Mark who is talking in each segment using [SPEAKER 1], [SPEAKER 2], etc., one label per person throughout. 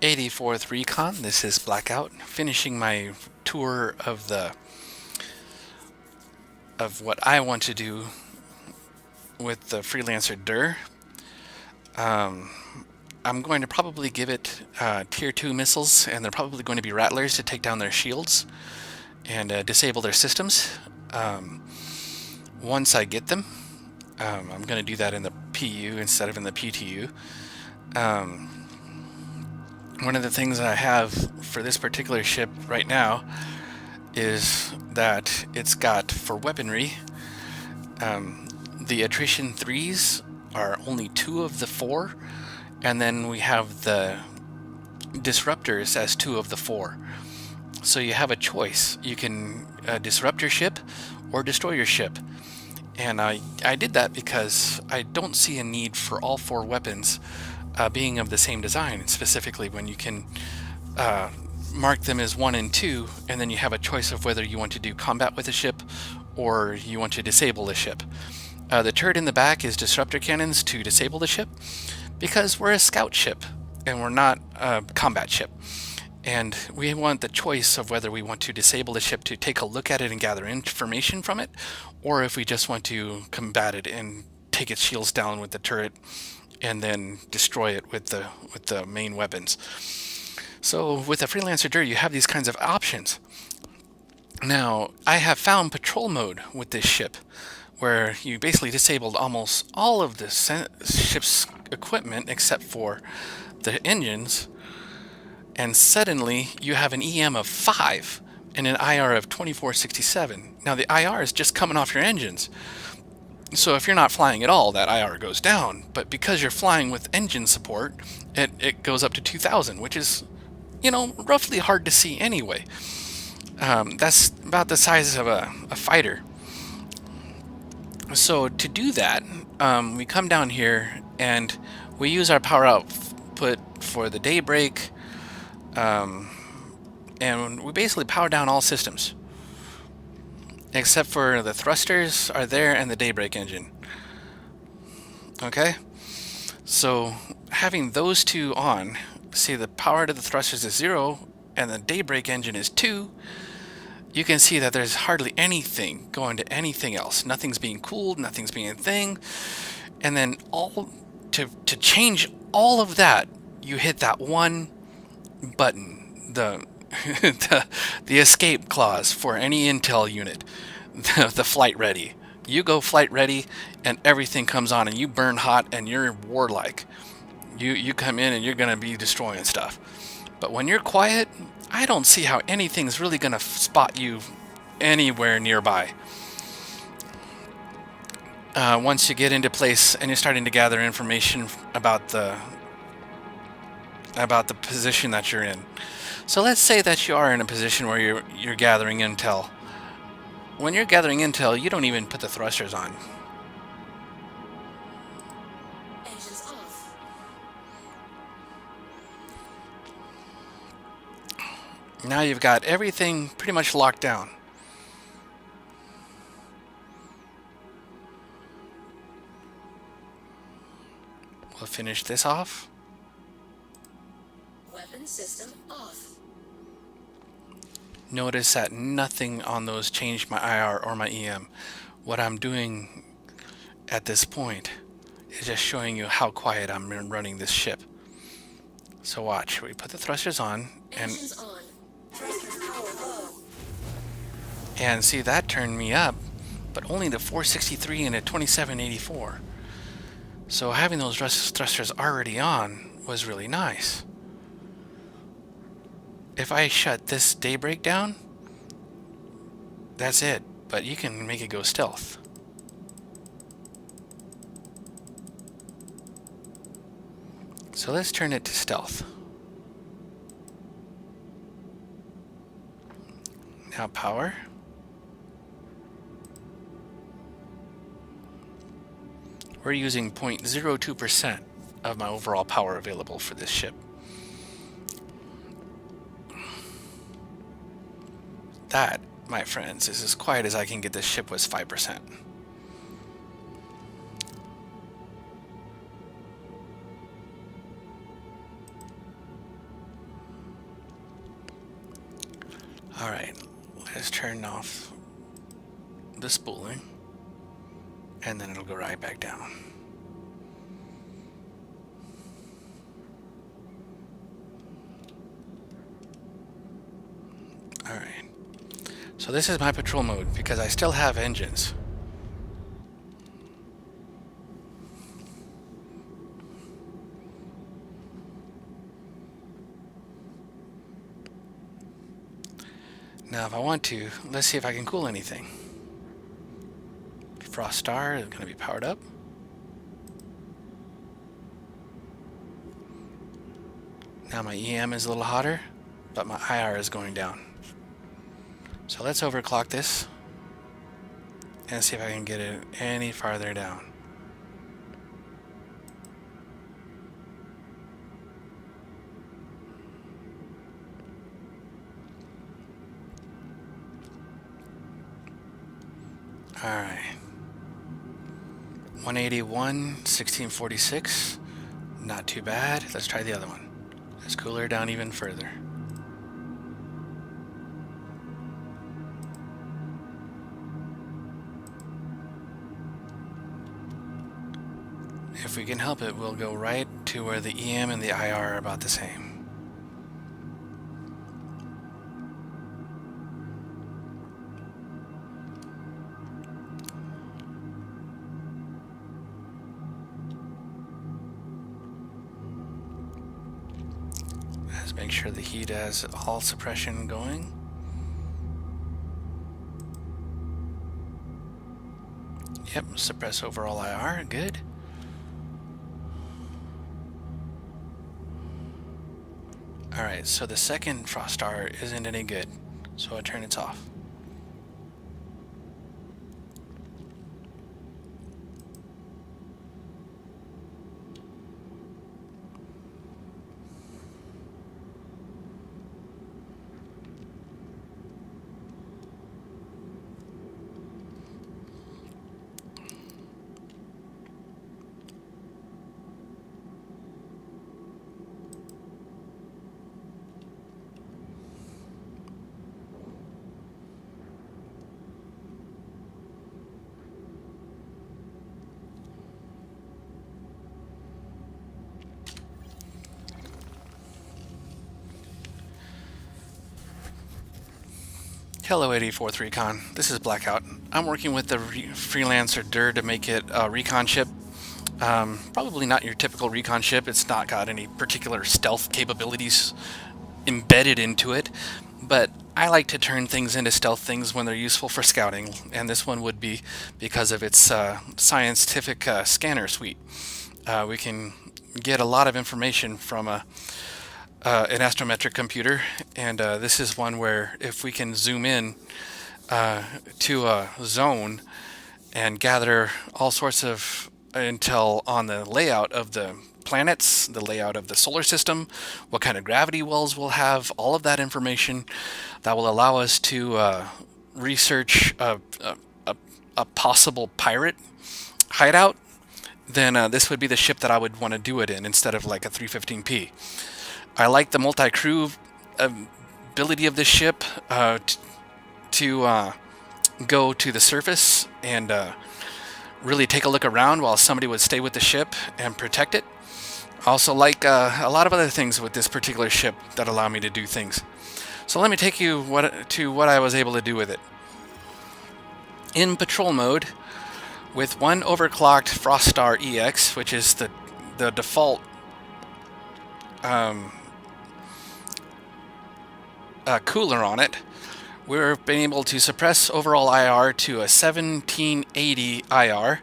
[SPEAKER 1] 84th Recon. This is Blackout, finishing my tour of what I want to do with the Freelancer DUR. I'm going to probably give it tier 2 missiles, and they're probably going to be rattlers to take down their shields and disable their systems. Once I get them, I'm going to do that in the PU instead of in the PTU. One of the things I have for this particular ship right now is that it's got, for weaponry, the attrition 3s are only 2 of the 4, and then we have the disruptors as 2 of the 4. So you have a choice. You can disrupt your ship or destroy your ship. And I did that because I don't see a need for all 4 weapons being of the same design, specifically when you can mark them as 1 and 2, and then you have a choice of whether you want to do combat with a ship or you want to disable a ship. The turret in the back is disruptor cannons to disable the ship, because we're a scout ship and we're not a combat ship. And we want the choice of whether we want to disable the ship to take a look at it and gather information from it, or if we just want to combat it and take its shields down with the turret and then destroy it with the main weapons. So with the Freelancer DUR, you have these kinds of options. Now, I have found patrol mode with this ship, where you basically disabled almost all of the ship's equipment except for the engines, and suddenly you have an EM of 5 and an IR of 2467. Now the IR is just coming off your engines. So if you're not flying at all, that IR goes down. But because you're flying with engine support, it goes up to 2000, which is, roughly hard to see anyway. That's about the size of a fighter. So to do that, we come down here and we use our power output for the daybreak, and we basically power down all systems except for the thrusters are there and the daybreak engine. Okay, so having those 2 on, see the power to the thrusters is 0 and the daybreak engine is 2. You can see that there's hardly anything going to anything else. Nothing's being cooled, nothing's being a thing. And then to change all of that, you hit that one button, the escape clause for any intel unit, the flight ready. You go flight ready and everything comes on and you burn hot and you're warlike. You come in and you're going to be destroying stuff. But when you're quiet, I don't see how anything's really going to spot you anywhere nearby. Once you get into place and you're starting to gather information about the position that you're in. So let's say that you are in a position where you're gathering intel. When you're gathering intel, you don't even put the thrusters on.
[SPEAKER 2] Engines off.
[SPEAKER 1] Now you've got everything pretty much locked down. We'll finish this off.
[SPEAKER 2] Weapon system off.
[SPEAKER 1] Notice that nothing on those changed my IR or my EM. What I'm doing at this point is just showing you how quiet I'm running this ship. So watch, we put the thrusters on,
[SPEAKER 2] Engines on. Thrusters power low.
[SPEAKER 1] And see, that turned me up, but only to 463 and a 2784. So having those thrusters already on was really nice. If I shut this daybreak down, that's it, but you can make it go stealth. So let's turn it to stealth. Now power. We're using 0.02% of my overall power available for this ship. That, my friends, is as quiet as I can get this ship with 5%. Alright, let's turn off the spooling, and then it'll go right back down. Alright, so this is my patrol mode because I still have engines. Now if I want to, let's see if I can cool anything. Frost Star is going to be powered up. Now my EM is a little hotter, but my IR is going down. So let's overclock this and see if I can get it any farther down. Alright. 181, 1646. Not too bad. Let's try the other one. Let's cool her down even further. If we can help it, we'll go right to where the EM and the IR are about the same. Let's make sure the heat has all suppression going. Yep, suppress overall IR, good. Alright, so the second Frost Star isn't any good, so I turn it off. Hello 84th Recon, this is Blackout. I'm working with the Freelancer DUR to make it a Recon ship. Probably not your typical Recon ship, it's not got any particular stealth capabilities embedded into it, but I like to turn things into stealth things when they're useful for scouting, and this one would be because of its scientific scanner suite. We can get a lot of information from an astrometric computer, and this is one where if we can zoom in to a zone and gather all sorts of intel on the layout of the planets, the layout of the solar system, what kind of gravity wells we'll have, all of that information that will allow us to research a possible pirate hideout, then this would be the ship that I would want to do it in instead of like a 315P. I like the multi-crew ability of this ship to go to the surface and really take a look around while somebody would stay with the ship and protect it. I also like a lot of other things with this particular ship that allow me to do things. So let me take you to what I was able to do with it. In patrol mode, with one overclocked Frost Star EX, which is the default cooler on it, we've been able to suppress overall IR to a 1780 IR,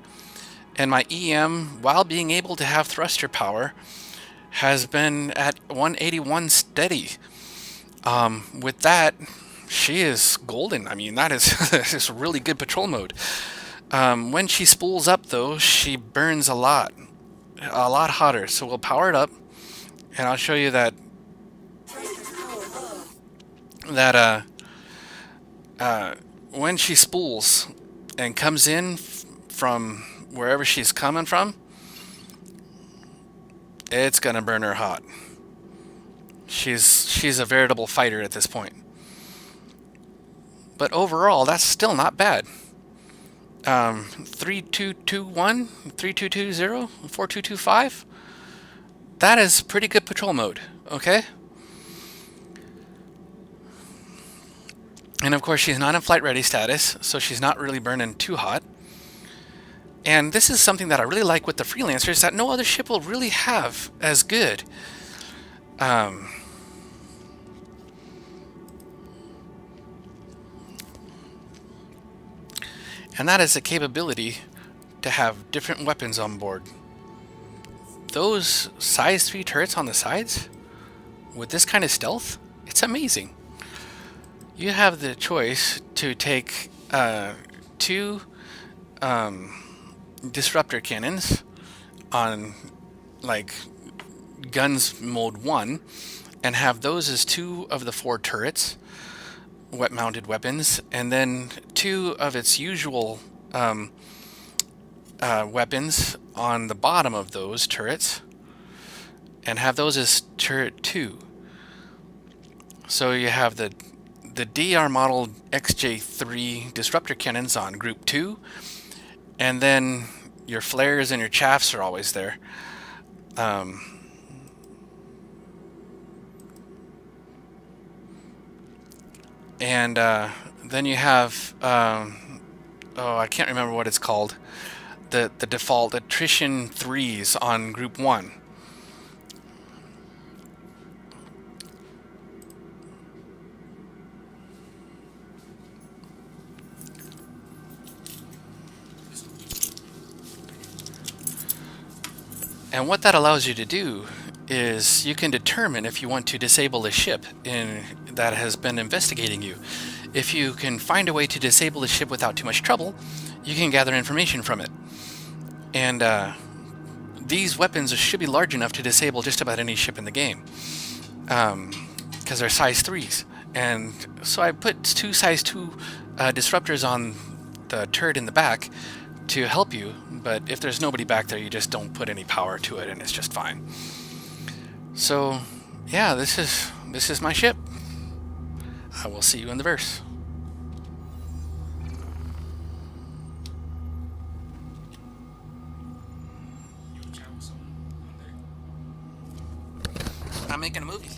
[SPEAKER 1] and my EM, while being able to have thruster power, has been at 181 steady. With that, she is golden. I mean, that is this is really good patrol mode. When she spools up, though, she burns a lot hotter. So we'll power it up, and I'll show you that when she spools and comes in from wherever she's coming from, it's gonna burn her hot. She's a veritable fighter at this point. but overall, that's still not bad. 3221, 3220, 4225. That is pretty good patrol mode, okay? And of course, she's not in flight ready status, so she's not really burning too hot. And this is something that I really like with the Freelancer, is that no other ship will really have as good. And that is the capability to have different weapons on board. Those size 3 turrets on the sides, with this kind of stealth, it's amazing. You have the choice to take 2 disruptor cannons on like guns mode 1 and have those as 2 of the 4 turrets, wet mounted weapons, and then 2 of its usual weapons on the bottom of those turrets and have those as turret 2. So you have the DUR model XJ3 disruptor cannons on group 2, and then your flares and your chaffs are always there. And then you have oh, I can't remember what it's called, the default attrition 3s on group 1. And what that allows you to do is you can determine if you want to disable a ship that has been investigating you. If you can find a way to disable the ship without too much trouble, you can gather information from it. And these weapons should be large enough to disable just about any ship in the game, because they're size 3s. And so I put 2 size 2 disruptors on the turret in the back to help you, but if there's nobody back there, you just don't put any power to it and it's just fine. So yeah, this is my ship. I will see you in the verse. I'm making a movie.